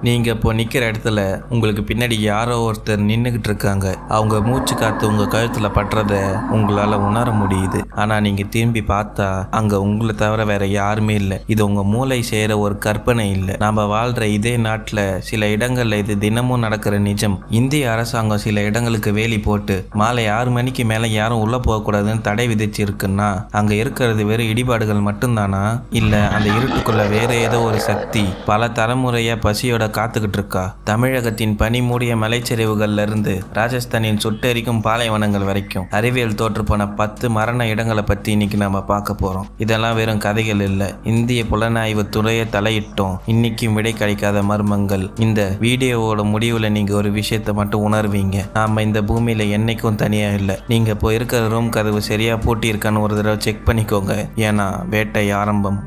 நீங்கள் இப்போ நிற்கிற இடத்துல உங்களுக்கு பின்னாடி யாரோ ஒருத்தர் நின்றுக்கிட்டு இருக்காங்க. அவங்க மூச்சு காற்று உங்கள் கழுத்தில் பட்டுறத உங்களால் உணர முடியுது. ஆனால் நீங்கள் திரும்பி பார்த்தா அங்கே உங்களை தவிர வேற யாருமே இல்லை. இது உங்கள் மூளை செய்கிற ஒரு கற்பனை இல்லை. நாம் வாழ்கிற இதே நாட்டில் சில இடங்களில் இது தினமும் நடக்கிற நிஜம். இந்திய அரசாங்கம் சில இடங்களுக்கு வேலி போட்டு மாலை 6 மணிக்கு மேலே யாரும் உள்ளே போகக்கூடாதுன்னு தடை விதிச்சிருக்குன்னா அங்கே இருக்கிறது வெறும் இடிபாடுகள் மட்டும்தானா? இல்லை அந்த இருட்டுக்குள்ள வேற ஏதோ ஒரு சக்தி பல தலைமுறையாக பசியோட காத்துக்கிட்டு இருக்கா? தமிழகத்தின் பனி மூடிய மலைச்சரிவுகள்ல இருந்து ராஜஸ்தானின் சுட்டெரிக்கும் பாலைவனங்கள் வரைக்கும் அறிவியல் தோற்று போன 10 மரண இடங்களை பற்றி இன்னைக்கு நம்ம பார்க்க போகிறோம். இதெல்லாம் வெறும் கதைகள் இல்லை, இந்திய புலனாய்வு துறையை தலையிட்டோம் இன்னைக்கும் விடை கிடைக்காத மர்மங்கள். இந்த வீடியோவோட முடிவில் நீங்கள் ஒரு விஷயத்தை மட்டும் உணர்வீங்க. நாம் இந்த பூமியில் என்னைக்கும் தனியாக இல்லை. நீங்கள் இப்போ இருக்கிற ரூம் கதவு சரியாக பூட்டி இருக்கான்னு ஒரு தடவை செக் பண்ணிக்கோங்க. ஏன்னா வேட்டை ஆரம்பம்.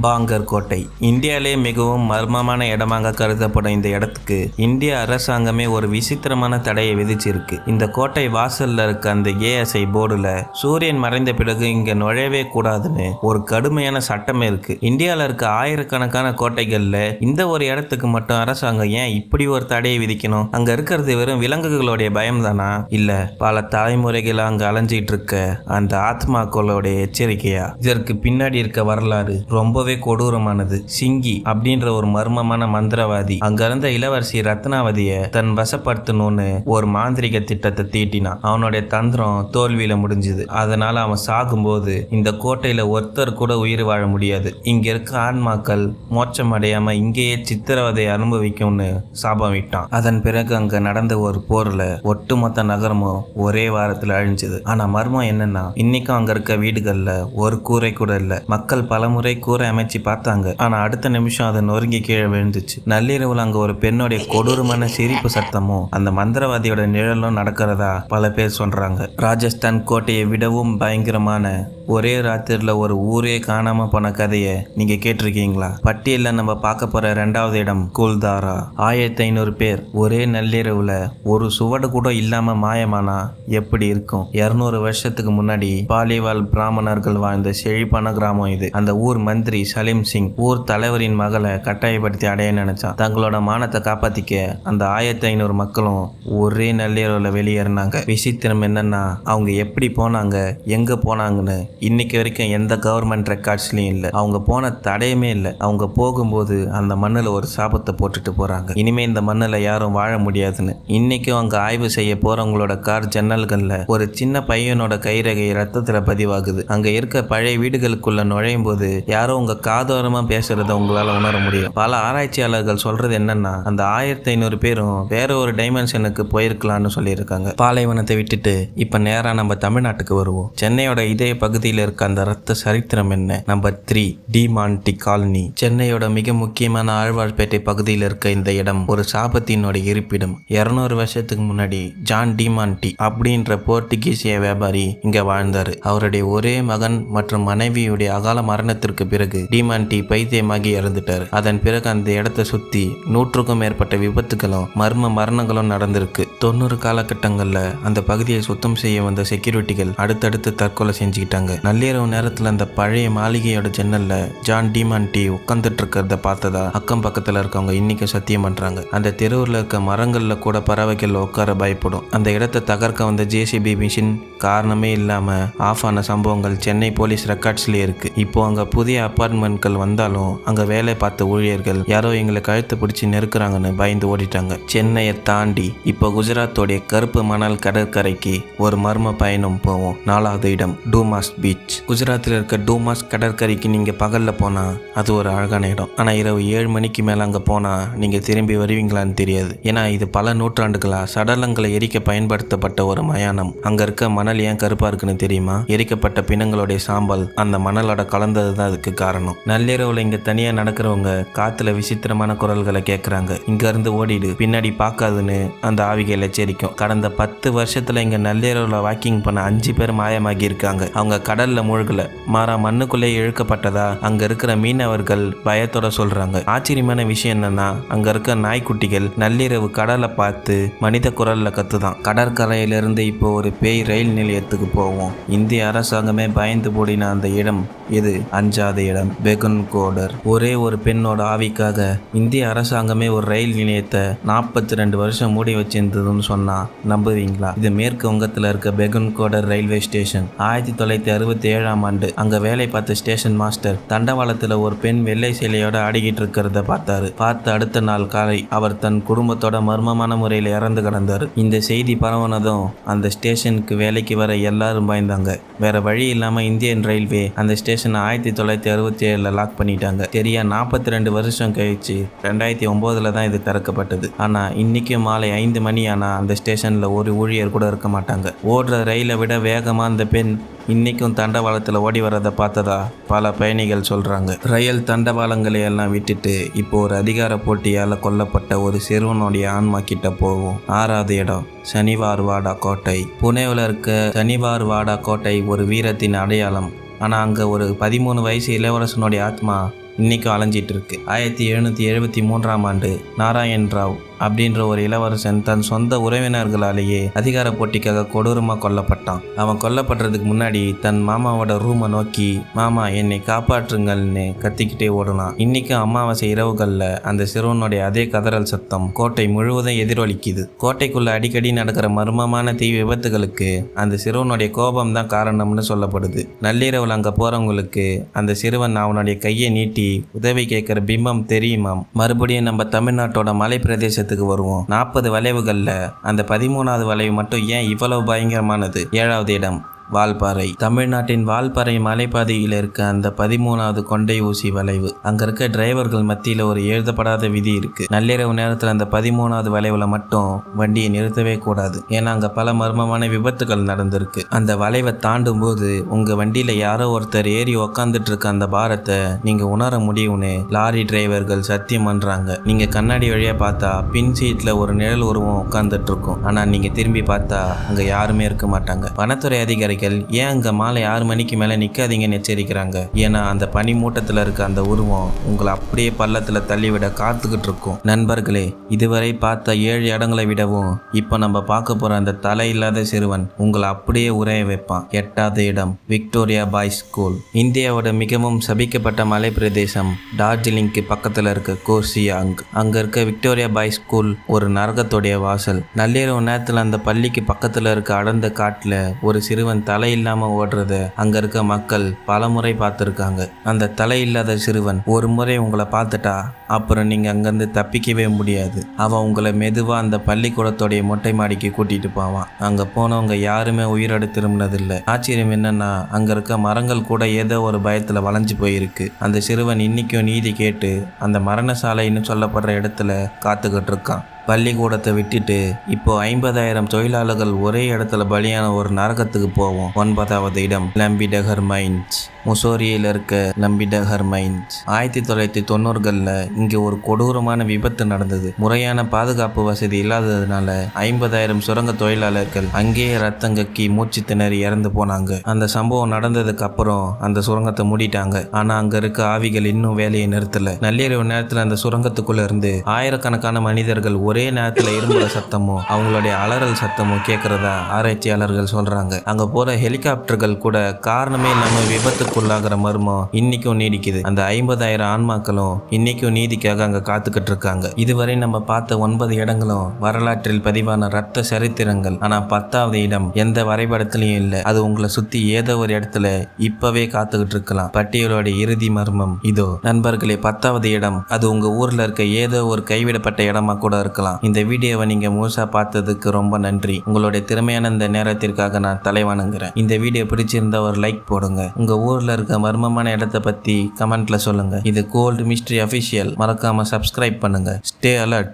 பாங்கர் கோட்டை இந்தியாவிலே மிகவும் மர்மமான இடமாக கருதப்படும் இந்த இடத்துக்கு இந்திய அரசாங்கமே ஒரு விசித்திரமான தடையை விதிச்சிருக்கு. இந்த கோட்டை வாசல்ல இருக்க அந்த ஏஎஸ்ஐ போர்டுல சூரியன் மறைந்த பிறகு இங்க நுழையவே கூடாதுன்னு ஒரு கடுமையான சட்டமே இருக்கு. இந்தியாவில் இருக்க ஆயிரக்கணக்கான கோட்டைகள்ல இந்த ஒரு இடத்துக்கு மட்டும் அரசாங்கம் ஏன் இப்படி ஒரு தடையை விதிக்கணும்? அங்க இருக்கிறது வெறும் விலங்குகளுடைய பயம் தானா? இல்ல பல தலைமுறைகள் அங்க அலைஞ்சிட்டு இருக்க அந்த ஆத்மாக்களுடைய எச்சரிக்கையா? இதற்கு பின்னாடி இருக்க வரலாறு ரொம்ப கொடூரமானது. சிங்கி அப்படின்ற ஒரு மர்மமான மந்திரவாதி அங்க இருந்த இளவரசி ரத்னாவதியை தன் வசப்படுத்தணும்னு ஒரு மாந்திரிக திட்டத்தை தீட்டினான். அவனுடைய தந்திரம் தோல்வியில முடிஞ்சது. அதனால அவன் சாகும்போது இந்த கோட்டையில ஒருத்தர் கூட உயிர் வாழ முடியாது. இங்க இருக்க ஆன்மாக்கள் மோட்சம் அடையாம இங்கேயே சித்திரவதை அனுபவிக்கும்னு சாபம் விட்டான். அதன் பிறகு அங்க நடந்த ஒரு போர்ல ஒட்டுமொத்த நகரமும் ஒரே வாரத்தில் அழிஞ்சது. ஆனா மர்மம் என்னன்னா இன்னைக்கும் அங்க இருக்க வீடுகள்ல ஒரு கூரை கூட இல்ல. மக்கள் பலமுறை கூரை அமைச்சு பார்த்தாங்க. ஆனா அடுத்த நிமிஷம் அதை நொறுங்கி கீழே விழுந்துச்சு. நள்ளிரவுல அங்க ஒரு பெண்ணுடைய கொடூரமான சிரிப்பு சத்தமும் அந்த மந்திரவாதியோட நிழலும் நடக்கிறதா பல பேர் சொல்றாங்க. ராஜஸ்தான் கோட்டையை விடவும் பயங்கரமான ஒரே ராத்திரில ஒரு ஊரே காணாம போன கதையை நீங்க கேட்டிருக்கீங்களா? பட்டியல்ல நம்ம பார்க்க போற 2வது இடம் குல்தாரா. 1500 பேர் ஒரே நள்ளிரவுல ஒரு சுவடு கூட இல்லாம மாயமானா எப்படி இருக்கும்? 200 வருஷத்துக்கு முன்னாடி பாலிவால் பிராமணர்கள் வாழ்ந்த செழிப்பான கிராமம் இது. அந்த ஊர் மந்திரி சலீம் சிங் ஊர் தலைவரின் மகளை கட்டாயப்படுத்தி அடைய நினைச்சான். தங்களோட மானத்தை காப்பாத்திக்க அந்த 1500 மக்களும் ஒரே நள்ளிரவுல வெளியேறினாங்க. விசித்திரம் என்னன்னா அவங்க எப்படி போனாங்க, எங்க போனாங்கன்னு இன்னைக்கு வரைக்கும் எந்த கவர்மெண்ட் ரெக்கார்ட்ஸ்லயும் இல்லை. அவங்க போன தடையுமே இல்லை. அவங்க போகும்போது அந்த மண்ணில் ஒரு சாபத்தை போட்டுட்டு போறாங்க. இனிமே இந்த மண்ணில் யாரும் வாழ முடியாதுன்னு. இன்னைக்கும் அங்க ஆய்வு செய்ய போறவங்களோட கார் ஜன்னல்கள்ல ஒரு சின்ன பையனோட கைரகை ரத்தத்துல பதிவாகுது. அங்க இருக்க பழைய வீடுகளுக்குள்ள நுழையும் போது யாரோ உங்க காதோரமா பேசுறத உங்களால உணர முடியும். பல ஆராய்ச்சியாளர்கள் சொல்றது என்னன்னா அந்த 1500 பேரும் வேற ஒரு டைமென்ஷனுக்கு போயிருக்கலாம்னு சொல்லியிருக்காங்க. பாலைவனத்தை விட்டுட்டு இப்ப நேரா நம்ம தமிழ்நாட்டுக்கு வருவோம். சென்னையோட இதே பகுதியில் இருக்க அந்த ரத்த சரித்திரம் என்ன? Number 3 De Monte colony. சென்னையோட மிக முக்கியமான ஆழ்வார்பேட்டை பகுதியில் இருக்க இந்த இடம் ஒரு சாபத்தினோட இருப்பிடம். 200 வருஷத்துக்கு முன்னாடி ஜான் டி மான்டி அப்படின்ற போர்த்துகீசிய வியாபாரி இங்க வாழ்ந்தாரு. அவருடைய ஒரே மகன் மற்றும் மனைவியுடைய அகால மரணத்திற்கு பிறகு டி மான்டி பைத்தியமாகி இறந்துட்டாரு. அதன் பிறகு அந்த இடத்தை சுத்தி 100க்கும் மேற்பட்ட விபத்துகளும் மர்ம மரணங்களும் நடந்திருக்கு. 90 காலகட்டங்கள்ல அந்த பகுதியை சுத்தம் செய்ய வந்த செக்யூரிட்டிகள் அடுத்தடுத்து தற்கொலை செஞ்சுக்கிட்டாங்க. நள்ளிரவு நேரத்துல அந்த பழைய மாளிகையோட ஜன்னல்ல ஜான் டி மான்டி உட்கார்ந்துட்டு இருக்கிறத பார்த்ததா அக்கம் பக்கத்துல இருக்கவங்க இன்னைக்கு சத்தியம் பண்றாங்க. அந்த தெருவுல இருக்க மரங்கள்ல கூட பறவைகள் உட்கார பயப்படும். அந்த இடத்தை தகர்க்க வந்த ஜேசிபி மிஷின் காரணமே இல்லாம ஆஃப் ஆன சம்பவங்கள் சென்னை போலீஸ் ரெக்கார்ட்ஸ்லயே இருக்கு. இப்போ அங்க புதிய அபார்ட்மெண்ட்கள் வந்தாலும் அங்க வேலை பார்த்த ஊழியர்கள் யாரோ எங்களை கழுத்தை பிடிச்சி நெருக்குறாங்கன்னு பயந்து ஓடிட்டாங்க. சென்னையை தாண்டி இப்போ குஜராத்தோடைய கருப்பு மணல் கடற்கரைக்கு ஒரு மர்ம பயணம் போவோம். 4வது இடம் டூமாஸ் பீச். குஜராத்தில் இருக்க டூமாஸ் கடற்கரைக்கு நீங்க பகல்ல போனா அது ஒரு அழகான இடம். ஆனா இரவு 7 மணிக்கு மேல அங்க போனா நீங்க திரும்பி வருவீங்களான்னு தெரியாது. ஏன்னா இது பல நூற்றாண்டுகளா சடலங்களை எரிக்க பயன்படுத்தப்பட்ட ஒரு மயானம். அங்க இருக்க மணல் ஏன் கருப்பா இருக்குன்னு தெரியுமா? எரிக்கப்பட்ட பிணங்களுடைய சாம்பல் அந்த மணலோட கலந்ததுதான் அதுக்கு காரணம். நள்ளிரவுல இங்க தனியா நடக்கிறவங்க காத்துல விசித்திரமான குரல்களை கேட்கறாங்க. இங்க இருந்து ஓடிடு, பின்னாடி பார்க்காதுன்னு அந்த ஆவிக செய்திகள் எச்சரிக்கும். கடந்த 10 வருஷத்துல இங்க நள்ளிரவுல வாக்கிங் பண்ண 5 பேர் மாயமாகி இருக்காங்க. அவங்க கடல்ல மூழ்கல, மாறா மண்ணுக்குள்ளே இழுக்கப்பட்டதா அங்க இருக்கிற மீனவர்கள் பயத்தோட சொல்றாங்க. ஆச்சரியமான விஷயம் என்னன்னா, அங்க இருக்க நாய்க்குட்டிகள் நள்ளிரவு கடலை பார்த்து மனித குரல்ல கத்துதான். கடற்கரையிலிருந்து இப்போ ஒரு பேய் ரயில் நிலையத்துக்கு போவோம். இந்திய அரசாங்கமே பயந்து போடின அந்த இடம் எது? அஞ்சாத இடம், பெகுன்கோடர். ஒரே ஒரு பெண்ணோட ஆவிக்காக இந்திய அரசாங்கமே ஒரு ரயில் நிலையத்தை 42 வருஷம் மூடி வச்சிருந்ததுன்னு சொன்னா நம்புவீங்களா? இது மேற்கு வங்கத்தில் இருக்க பெகுன்கோடர் ரயில்வே ஸ்டேஷன். 1967ஆம் ஆண்டு அங்க வேலை பார்த்த ஸ்டேஷன் மாஸ்டர் தண்டவாளத்துல ஒரு பெண் வெள்ளை சேலையோட ஆடிக்கிட்டு இருக்கிறத பார்த்தாரு. பார்த்த அடுத்த நாள் காலை அவர் தன் குடும்பத்தோட மர்மமான முறையில் இறந்து கிடந்தாரு. இந்த செய்தி பரவனதும் அந்த ஸ்டேஷனுக்கு வேலைக்கு வர எல்லாரும் பயந்தாங்க. வேற வழி இல்லாம இந்தியன் ரயில்வே அந்த ஸ்டேஷனை 1967 லாக் பண்ணிட்டாங்க. சரியா 42 வருஷம் கழிச்சு 2009 தான் இது திறக்கப்பட்டது. ஆனா இன்னைக்கும் மாலை 5 மணி ஆனா அந்த ஸ்டேஷன்ல ஒரு ஊழியர் கூட இருக்க மாட்டாங்க. ஓடுற ரயிலை விட வேகமா அந்த பெண் இன்னைக்கும் தண்டவாளத்தில் ஓடி வரதை பார்த்ததா பல பயணிகள் சொல்றாங்க. ரயில் தண்டவாளங்களை எல்லாம் விட்டுட்டு இப்போ ஒரு அதிகார போட்டியால் கொல்லப்பட்ட ஒரு சிறுவனுடைய ஆன்மா கிட்ட போவோம். 6வது இடம், சனிவார்வாடா கோட்டை. புனேவில் இருக்க சனிவார்வாடா கோட்டை ஒரு வீரத்தின் அடையாளம். ஆனால் அங்கே ஒரு 13 வயசு இளவரசனுடைய ஆத்மா இன்னைக்கும் அலைஞ்சிட்டு இருக்கு. 1773ஆம் ஆண்டு நாராயண் ராவ் அப்படின்ற ஒரு இளவரசன் தன் சொந்த உறவினர்களாலேயே அதிகார போட்டிக்காக கொடூரமாக கொல்லப்பட்டான். அவன் கொல்லப்படுறதுக்கு முன்னாடி தன் மாமாவோட ரூமை நோக்கி மாமா என்னை காப்பாற்றுங்கள்னு கத்திக்கிட்டே ஓடுனான். இன்னைக்கும் அமாவாசை இரவுகளில் அந்த சிறுவனுடைய அதே கதறல் சத்தம் கோட்டை முழுவதும் எதிரொலிக்குது. கோட்டைக்குள்ள அடிக்கடி நடக்கிற மர்மமான தீ விபத்துகளுக்கு அந்த சிறுவனுடைய கோபம் தான் காரணம்னு சொல்லப்படுது. நள்ளிரவில் அங்கே போறவங்களுக்கு அந்த சிறுவன் அவனுடைய கையை நீட்டி உதவி கேட்கிற பிம்பம் தெரியுமாம். மறுபடியும் நம்ம தமிழ்நாட்டோட மலை பிரதேசத்துக்கு வருவோம். 40 வளைவுகள்ல அந்த 13வது வளைவு மட்டும் ஏன் இவ்வளவு பயங்கரமானது? 7வது இடம், வால்பாறை. தமிழ்நாட்டின் வால்பாறை மலைப்பாதையில் இருக்க அந்த 13வது கொண்டை ஊசி வளைவு. அங்க இருக்க டிரைவர்கள் மத்தியில் ஒரு எழுதப்படாத விதி இருக்கு. நள்ளிரவு நேரத்தில் அந்த 13வது வளைவுல மட்டும் வண்டியை நிறுத்தவே கூடாது. ஏன்னா அங்க பல மர்மமான விபத்துகள் நடந்திருக்கு. அந்த வளைவை தாண்டும் போது உங்க வண்டியில யாரோ ஒருத்தர் ஏறி உக்காந்துட்டு இருக்க அந்த பாரத்தை நீங்க உணர முடியும்னு லாரி டிரைவர்கள் சத்தியம் பண்றாங்க. நீங்க கண்ணாடி வழியா பார்த்தா பின் சீட்ல ஒரு நிழல் உருவம் உட்காந்துட்டு இருக்கும். ஆனா நீங்க திரும்பி பார்த்தா அங்க யாருமே இருக்க மாட்டாங்க. வனத்துறை அதிகாரி ஏன் அங்க மாலை 6 மணிக்கு மேல நிக்காதீங்கன்னு எச்சரிக்கிறாங்க. ஏன்னா அந்த பனி மூட்டத்துல இருக்க அந்த உருவம் உங்களை அப்படியே பள்ளத்துல தள்ளிவிட காத்துக்கிட்டு இருக்கும். நண்பர்களே, இதுவரை பார்த்த 7 இடங்களை விடவும் இப்ப நம்ம பார்க்க போற அந்த தலை இல்லாத சிறுவன் உங்களை அப்படியே உரைய வைப்பான். 8வது இடம், விக்டோரியா பாய்ஸ் ஸ்கூல். இந்தியாவோட மிகவும் சபிக்கப்பட்ட மலை பிரதேசம் டார்ஜிலிங்க்கு பக்கத்துல இருக்க கோர்சியாங். அங்க இருக்க விக்டோரியா பாய்ஸ் ஸ்கூல் ஒரு நரகத்தோடைய வாசல். நள்ளிரவு நேரத்துல அந்த பள்ளிக்கு பக்கத்துல இருக்க அடர்ந்த காட்டுல ஒரு சிறுவன் தலை இல்லாம ஓடுறத அங்க இருக்க மக்கள் பல முறை பார்த்துருக்காங்க. அந்த தலை இல்லாத சிறுவன் ஒரு முறை உங்களை பார்த்துட்டா அப்புறம் நீங்க அங்கிருந்து தப்பிக்கவே முடியாது. அவன் உங்களை மெதுவா அந்த பள்ளிக்கூடத்தோடைய மொட்டை மாடிக்கு கூட்டிட்டு போவான். அங்க போனவங்க யாருமே உயிரோடு திரும்பினதில்லை. ஆச்சரியம் என்னன்னா அங்க இருக்க மரங்கள் கூட ஏதோ ஒரு பயத்துல வளைஞ்சு போயிருக்கு. அந்த சிறுவன் இன்னைக்கும் நீதி கேட்டு அந்த மரணசாலைன்னு சொல்லப்படுற இடத்துல காத்துக்கிட்டு இருக்கான். பள்ளிக்கூடத்தை விட்டுட்டு இப்போ 50,000 தொழிலாளர்கள் ஒரே இடத்துல பலியான ஒரு நரகத்துக்கு போவோம். 9வது இடம், லம்பிடகர் மைன்ஸ். முசோரியில் இருக்க லம்பிடகர் மைன்ஸ். 1990களில் இங்கே ஒரு கொடூரமான விபத்து நடந்தது. முறையான பாதுகாப்பு வசதி இல்லாததுனால 50,000 சுரங்க தொழிலாளர்கள் அங்கேயே ரத்தம் கக்கி மூச்சு திணறி இறந்து போனாங்க. அந்த சம்பவம் நடந்ததுக்கு அப்புறம் அந்த சுரங்கத்தை மூடிட்டாங்க. ஆனா அங்க இருக்க ஆவிகள் இன்னும் வேலையை நிறுத்தல. நள்ளிரவு நேரத்துல அந்த சுரங்கத்துக்குள்ள இருந்து ஆயிரக்கணக்கான மனிதர்கள் ஒரே நேரத்துல இரும்புற சத்தமும் அவங்களுடைய அலறல் சத்தமும் கேட்கறதா ஆராய்ச்சியாளர்கள் சொல்றாங்க. அங்க போற ஹெலிகாப்டர்கள் கூட காரணமே இல்லாம விபத்துக்குள்ளாகிற மர்மம் இன்னைக்கும் நீடிக்குது. அந்த 50,000 ஆன்மாக்களும் இன்னைக்கும் நீதிக்காக அங்க காத்துக்கிட்டு இருக்காங்க. இதுவரை நம்ம பார்த்த 9 இடங்களும் வரலாற்றில் பதிவான ரத்த சரித்திரங்கள். ஆனா 10வது இடம் எந்த வரைபடத்திலையும் இல்லை. அது உங்களை சுத்தி ஏதோ ஒரு இடத்துல இப்பவே காத்துக்கிட்டு இருக்கலாம். பட்டியலோட இறுதி மர்மம் இதோ. நண்பர்களே, 10வது இடம் அது உங்க ஊர்ல இருக்க ஏதோ ஒரு கைவிடப்பட்ட இடமா கூட இருக்கலாம். இந்த வீடியோவை நீங்க முழுசா பார்த்ததுக்கு ரொம்ப நன்றி. உங்களுடைய திறமையான இந்த நேரத்திற்காக நான் தலைவணங்குறேன். இந்த வீடியோ பிடிச்சிருந்தா ஒரு லைக் போடுங்க. உங்க ஊர்ல இருக்க மர்மமான இடத்தை பத்தி கமெண்ட்ல சொல்லுங்க. இது கோல்டு மிஸ்ட்ரி அஃபிஷியல். மறக்காம சப்ஸ்கிரைப் பண்ணுங்க. Stay alert.